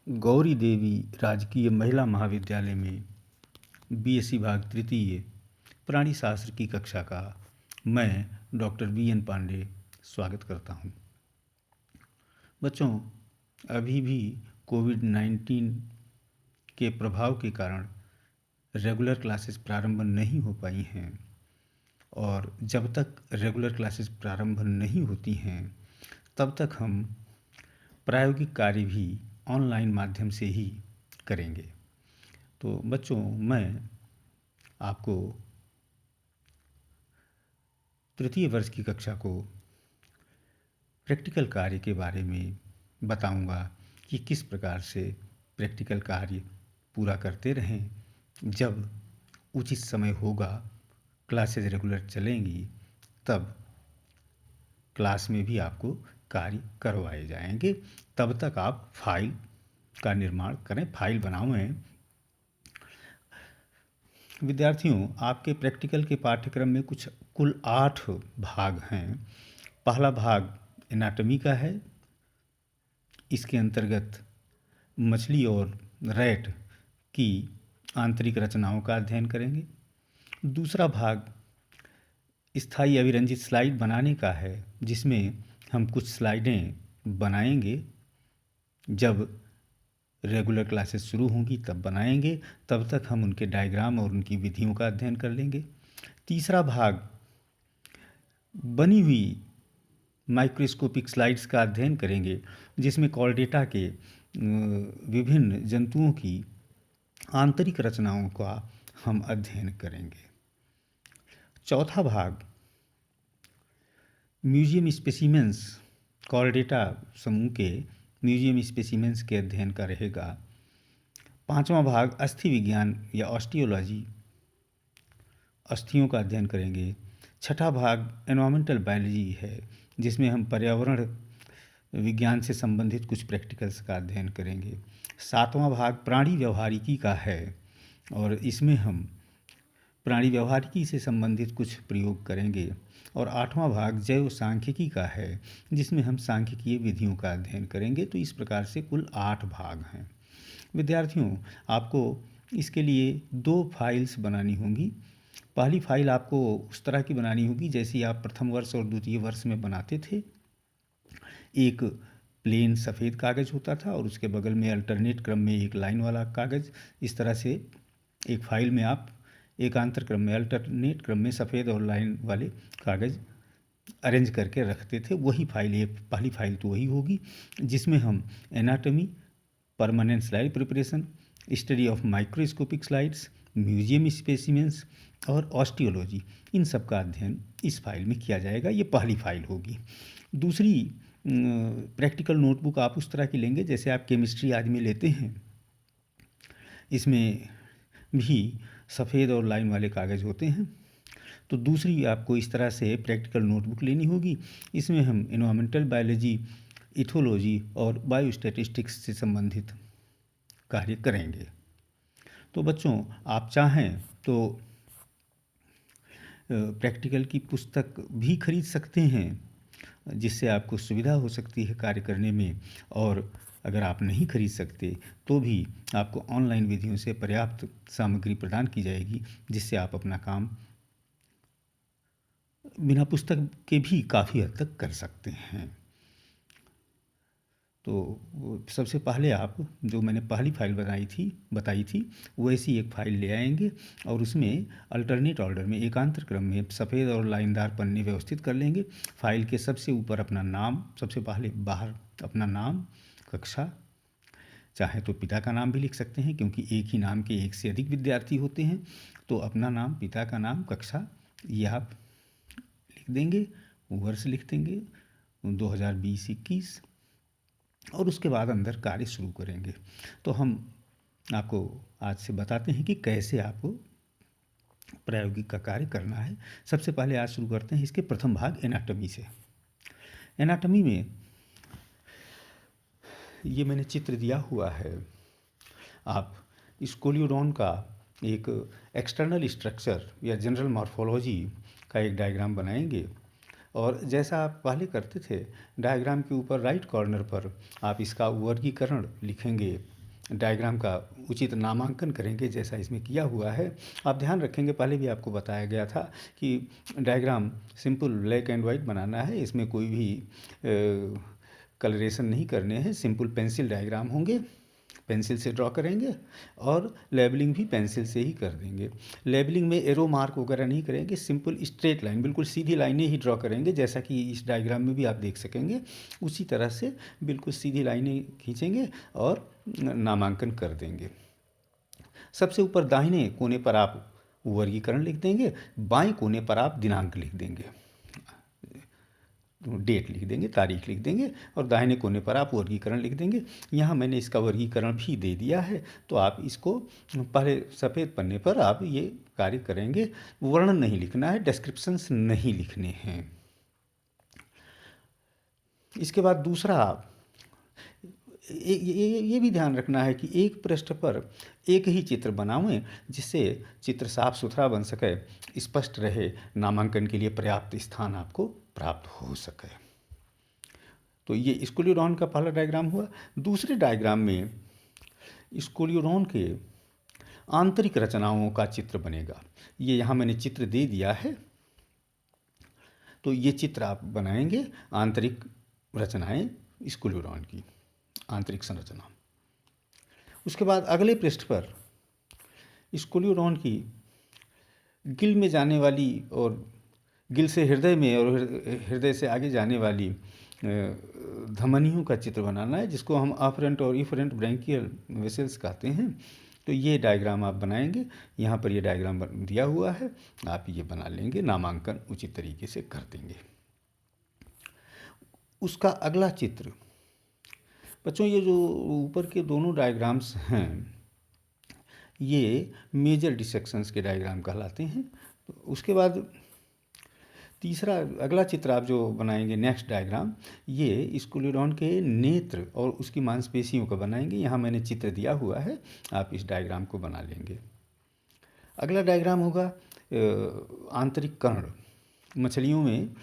गौरी देवी राजकीय महिला महाविद्यालय में बीएससी भाग तृतीय प्राणी शास्त्र की कक्षा का मैं डॉक्टर बी.एन. पांडे स्वागत करता हूं। बच्चों, अभी भी कोविड-19 के प्रभाव के कारण रेगुलर क्लासेस प्रारंभ नहीं हो पाई हैं और जब तक रेगुलर क्लासेस प्रारंभ नहीं होती हैं तब तक हम प्रायोगिक कार्य भी ऑनलाइन माध्यम से ही करेंगे। तो बच्चों, मैं आपको तृतीय वर्ष की कक्षा को प्रैक्टिकल कार्य के बारे में बताऊंगा कि किस प्रकार से प्रैक्टिकल कार्य पूरा करते रहें। जब उचित समय होगा, क्लासेज रेगुलर चलेंगी, तब क्लास में भी आपको कार्य करवाए जाएंगे। तब तक आप फाइल का निर्माण करें, फाइल बनाएं। विद्यार्थियों, आपके प्रैक्टिकल के पाठ्यक्रम में कुल 8 भाग हैं। पहला भाग एनाटॉमी का है। इसके अंतर्गत मछली और रैट की आंतरिक रचनाओं का अध्ययन करेंगे। दूसरा भाग स्थायी अभिरंजित स्लाइड बनाने का है, जिसमें हम कुछ स्लाइडें बनाएंगे। जब रेगुलर क्लासेस शुरू होंगी तब बनाएंगे, तब तक हम उनके डायग्राम और उनकी विधियों का अध्ययन कर लेंगे। तीसरा भाग बनी हुई माइक्रोस्कोपिक स्लाइड्स का अध्ययन करेंगे, जिसमें कॉर्डेटा के विभिन्न जंतुओं की आंतरिक रचनाओं का हम अध्ययन करेंगे। चौथा भाग म्यूजियम स्पेसिमेंस, कॉर्डेटा समूह के म्यूजियम स्पेसिमेंस के अध्ययन का रहेगा। पांचवा भाग अस्थि विज्ञान या ऑस्टियोलॉजी, अस्थियों का अध्ययन करेंगे। छठा भाग एनवायरमेंटल बायोलॉजी है, जिसमें हम पर्यावरण विज्ञान से संबंधित कुछ प्रैक्टिकल्स का अध्ययन करेंगे। सातवां भाग प्राणी व्यवहारिकी का है और इसमें हम प्राणी व्यवहारिकी से संबंधित कुछ प्रयोग करेंगे। और आठवां भाग जैव सांख्यिकी का है, जिसमें हम सांख्यिकीय विधियों का अध्ययन करेंगे। तो इस प्रकार से कुल 8 भाग हैं। विद्यार्थियों, आपको इसके लिए 2 फाइल्स बनानी होंगी। पहली फाइल आपको उस तरह की बनानी होगी जैसी आप प्रथम वर्ष और द्वितीय वर्ष में बनाते थे। एक प्लेन सफ़ेद कागज़ होता था और उसके बगल में अल्टरनेट क्रम में एक लाइन वाला कागज़। इस तरह से एक फाइल में आप एकांतर क्रम में, अल्टरनेट क्रम में सफ़ेद और लाइन वाले कागज़ अरेंज करके रखते थे। वही फाइल, एक पहली फाइल तो वही होगी जिसमें हम anatomy, permanent slide preparation, study of microscopic slides, museum specimens और ऑस्टियोलॉजी, इन सब का अध्ययन इस फाइल में किया जाएगा। ये पहली फाइल होगी। दूसरी प्रैक्टिकल नोटबुक आप उस तरह की लेंगे जैसे आप केमिस्ट्री आज में लेते हैं। इसमें भी सफ़ेद और लाइन वाले कागज़ होते हैं। तो दूसरी आपको इस तरह से प्रैक्टिकल नोटबुक लेनी होगी। इसमें हम एनवायरमेंटल बायोलॉजी, इथोलॉजी और बायोस्टैटिस्टिक्स से संबंधित कार्य करेंगे। तो बच्चों, आप चाहें तो प्रैक्टिकल की पुस्तक भी खरीद सकते हैं, जिससे आपको सुविधा हो सकती है कार्य करने में। और अगर आप नहीं खरीद सकते तो भी आपको ऑनलाइन विधियों से पर्याप्त सामग्री प्रदान की जाएगी, जिससे आप अपना काम बिना पुस्तक के भी काफ़ी हद तक कर सकते हैं। तो सबसे पहले आप जो मैंने पहली फाइल बताई थी वैसी एक फाइल ले आएंगे और उसमें अल्टरनेट ऑर्डर में, एकांतर क्रम में सफ़ेद और लाइनदार पन्ने व्यवस्थित कर लेंगे। फाइल के सबसे ऊपर अपना नाम, सबसे पहले बाहर अपना नाम, कक्षा, चाहे तो पिता का नाम भी लिख सकते हैं क्योंकि एक ही नाम के एक से अधिक विद्यार्थी होते हैं। तो अपना नाम, पिता का नाम, कक्षा, ये आप लिख देंगे। वर्ष लिख देंगे 2020-21 और उसके बाद अंदर कार्य शुरू करेंगे। तो हम आपको आज से बताते हैं कि कैसे आपको प्रायोगिक का कार्य करना है। सबसे पहले आज शुरू करते हैं इसके प्रथम भाग एनाटॉमी से। एनाटॉमी में ये मैंने चित्र दिया हुआ है। आप स्कोलियोडोन का एक एक्सटर्नल स्ट्रक्चर या जनरल मॉर्फोलॉजी का एक डायग्राम बनाएंगे और जैसा आप पहले करते थे, डायग्राम के ऊपर राइट कॉर्नर पर आप इसका वर्गीकरण लिखेंगे, डायग्राम का उचित नामांकन करेंगे जैसा इसमें किया हुआ है। आप ध्यान रखेंगे, पहले भी आपको बताया गया था कि diagram simple black and white बनाना है, इसमें कोई भी कलरेशन नहीं करने हैं, सिंपल पेंसिल डायग्राम होंगे, पेंसिल से ड्रॉ करेंगे और लेबलिंग भी पेंसिल से ही कर देंगे। लेबलिंग में एरो मार्क वगैरह नहीं करेंगे, सिंपल स्ट्रेट लाइन, बिल्कुल सीधी लाइनें ही ड्रॉ करेंगे, जैसा कि इस डायग्राम में भी आप देख सकेंगे। उसी तरह से बिल्कुल सीधी लाइनें खींचेंगे और नामांकन कर देंगे। सबसे ऊपर दाहिने कोने पर आप वर्गीकरण लिख देंगे, बाएं कोने पर आप दिनांक लिख देंगे, डेट लिख देंगे, तारीख लिख देंगे, और दाहिने कोने पर आप वर्गीकरण लिख देंगे। यहाँ मैंने इसका वर्गीकरण भी दे दिया है, तो आप इसको पहले सफ़ेद पन्ने पर आप ये कार्य करेंगे। वर्णन नहीं लिखना है, डिस्क्रिप्शंस नहीं लिखने हैं। इसके बाद दूसरा आप ये भी ध्यान रखना है कि एक पृष्ठ पर एक ही चित्र बनाएं, जिससे चित्र साफ सुथरा बन सके, स्पष्ट रहे, नामांकन के लिए पर्याप्त स्थान आपको प्राप्त हो सके। तो ये स्कोलियोरॉन का पहला डायग्राम हुआ। दूसरे डायग्राम में स्कोलियोरॉन के आंतरिक रचनाओं का चित्र बनेगा। ये यहाँ मैंने चित्र दे दिया है, तो ये चित्र आप बनाएंगे, आंतरिक रचनाएं स्कोलियोरॉन की, आंतरिक संरचना। उसके बाद अगले पृष्ठ पर स्कोलियोरॉन की गिल में जाने वाली और गिल से हृदय में और हृदय से आगे जाने वाली धमनियों का चित्र बनाना है, जिसको हम अफरेंट और इफरेंट ब्रैंकियल वेसल्स कहते हैं। तो ये डायग्राम आप बनाएंगे, यहाँ पर ये डायग्राम दिया हुआ है, आप ये बना लेंगे, नामांकन उचित तरीके से कर देंगे। उसका अगला चित्र बच्चों, ये जो ऊपर के दोनों डायग्राम्स हैं, ये मेजर डिसेक्शंस के डायग्राम कहलाते हैं। तो उसके बाद तीसरा अगला चित्र आप जो बनाएंगे, नेक्स्ट डायग्राम, ये स्कोलियोरॉन के नेत्र और उसकी मांसपेशियों का बनाएंगे। यहाँ मैंने चित्र दिया हुआ है, आप इस डायग्राम को बना लेंगे। अगला डायग्राम होगा आंतरिक कर्ण। मछलियों में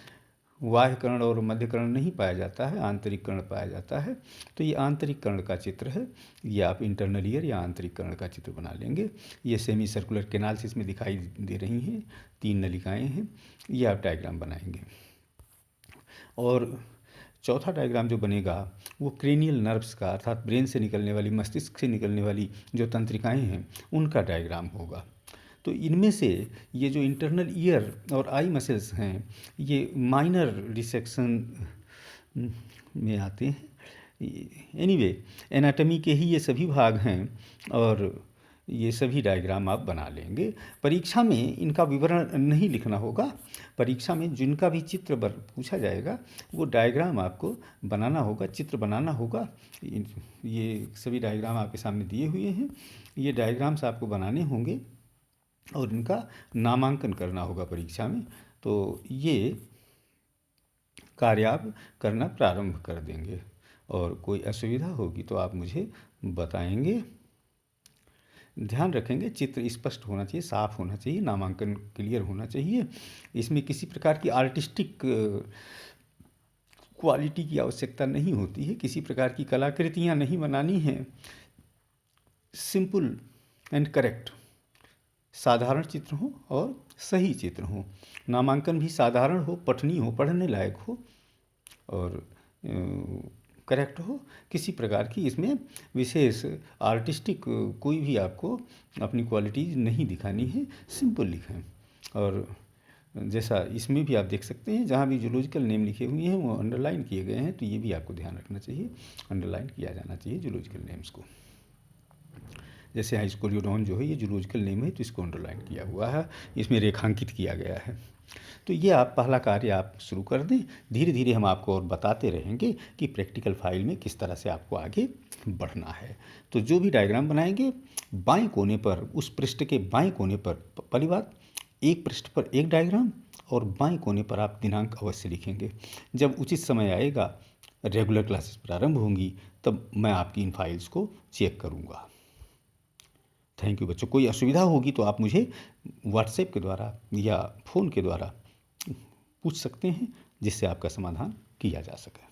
बाह्य कर्ण और मध्य कर्ण नहीं पाया जाता है, आंतरिक कर्ण पाया जाता है। तो ये आंतरिक कर्ण का चित्र है, ये आप इंटरनल ईयर या आंतरिक कर्ण का चित्र बना लेंगे। ये सेमी सर्कुलर कैनाल्स इसमें दिखाई दे रही हैं, 3 नलिकाएं हैं, ये आप डायग्राम बनाएंगे। और चौथा डायग्राम जो बनेगा वो क्रेनियल नर्व्स का, अर्थात ब्रेन से निकलने वाली, मस्तिष्क से निकलने वाली जो तंत्रिकाएँ हैं, उनका डायग्राम होगा। तो इनमें से ये जो इंटरनल ईयर और आई मसल्स हैं, ये माइनर डिसेक्शन में आते हैं। एनीवे, एनाटॉमी के ही ये सभी भाग हैं और ये सभी डायग्राम आप बना लेंगे। परीक्षा में इनका विवरण नहीं लिखना होगा, परीक्षा में जिनका भी चित्र पूछा जाएगा वो डायग्राम आपको बनाना होगा, चित्र बनाना होगा। ये सभी डायग्राम आपके सामने दिए हुए हैं, ये डायग्राम्स आपको बनाने होंगे और इनका नामांकन करना होगा परीक्षा में। तो ये कार्य आप करना प्रारंभ कर देंगे, और कोई असुविधा होगी तो आप मुझे बताएंगे। ध्यान रखेंगे, चित्र स्पष्ट होना चाहिए, साफ होना चाहिए, नामांकन क्लियर होना चाहिए। इसमें किसी प्रकार की आर्टिस्टिक क्वालिटी की आवश्यकता नहीं होती है, किसी प्रकार की कलाकृतियाँ नहीं बनानी हैं। सिंपल एंड करेक्ट, साधारण चित्र हो और सही चित्र हो, नामांकन भी साधारण हो, पठनीय हो, पढ़ने लायक हो और करेक्ट हो। किसी प्रकार की इसमें विशेष आर्टिस्टिक कोई भी आपको अपनी क्वालिटीज़ नहीं दिखानी है, सिंपल लिखें। और जैसा इसमें भी आप देख सकते हैं, जहाँ भी जूलॉजिकल नेम लिखे हुए हैं वो अंडरलाइन किए गए हैं, तो ये भी आपको ध्यान रखना चाहिए, अंडरलाइन किया जाना चाहिए जूलॉजिकल नेम्स को। जैसे यहाँ स्कोलियोरॉन जो है ये जूलॉजिकल नेम है, तो इसको अंडरलाइन किया हुआ है, इसमें रेखांकित किया गया है। तो ये आप पहला कार्य आप शुरू कर दें, धीरे धीरे हम आपको और बताते रहेंगे कि प्रैक्टिकल फाइल में किस तरह से आपको आगे बढ़ना है। तो जो भी डायग्राम बनाएंगे, बाएं कोने पर, उस पृष्ठ के बाएं कोने पर, पहली बात, एक पृष्ठ पर एक डायग्राम और बाएं कोने पर आप दिनांक अवश्य लिखेंगे। जब उचित समय आएगा, रेगुलर क्लासेस प्रारंभ होंगी, तब मैं आपकी इन फाइल्स को चेक करूँगा। थैंक यू बच्चों। कोई असुविधा होगी तो आप मुझे व्हाट्सएप के द्वारा या फ़ोन के द्वारा पूछ सकते हैं। जिससे आपका समाधान किया जा सके।